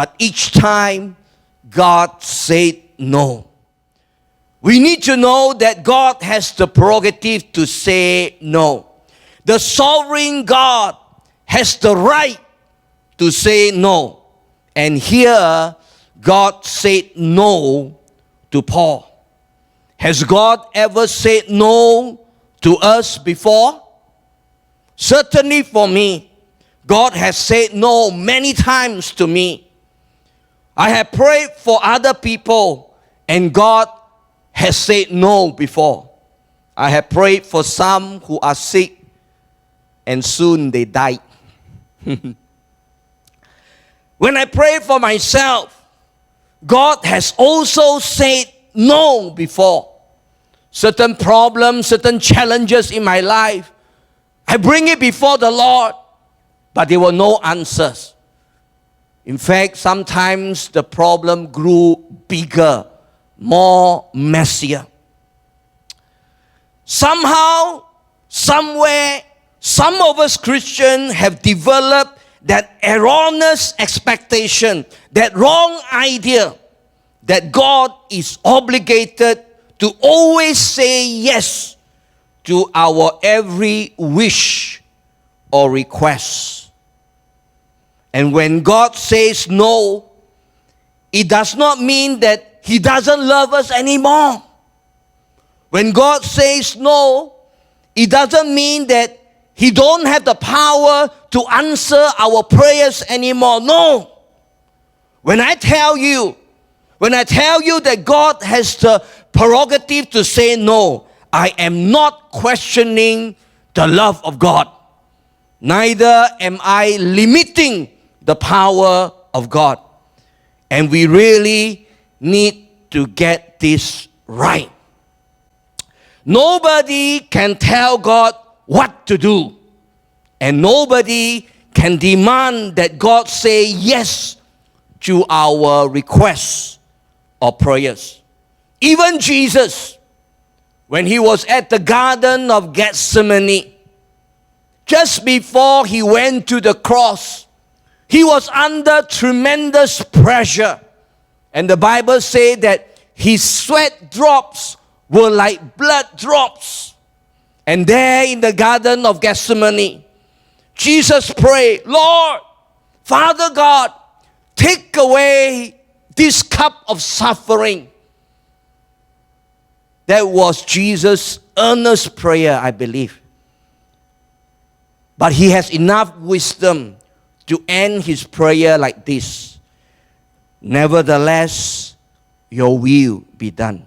but each time God said no. We need to know that God has the prerogative to say no. The sovereign God has the right to say no. And here, God said no to Paul. Has God ever said no to us before? Certainly for me, God has said no many times to me. I have prayed for other people and God has said no before. I have prayed for some who are sick and soon they died. When I pray for myself, God has also said no before. Certain problems, certain challenges in my life, I bring it before the Lord, but there were no answers. In fact, sometimes the problem grew bigger, more messier. Somehow, somewhere, some of us Christians have developed that erroneous expectation, that wrong idea that God is obligated to always say yes to our every wish or request. And when God says no, it does not mean that He doesn't love us anymore. When God says no, it doesn't mean that He don't have the power to answer our prayers anymore. No. When I tell you that God has the prerogative to say no, I am not questioning the love of God. Neither am I limiting the power of God. And we really need to get this right. Nobody can tell God what to do. And nobody can demand that God say yes to our requests or prayers. Even Jesus, when He was at the Garden of Gethsemane, just before He went to the cross, He was under tremendous pressure. And the Bible says that His sweat drops were like blood drops. And there in the Garden of Gethsemane, Jesus prayed, Lord, Father God, take away this cup of suffering. That was Jesus' earnest prayer, I believe. But He has enough wisdom to end His prayer like this. Nevertheless, your will be done.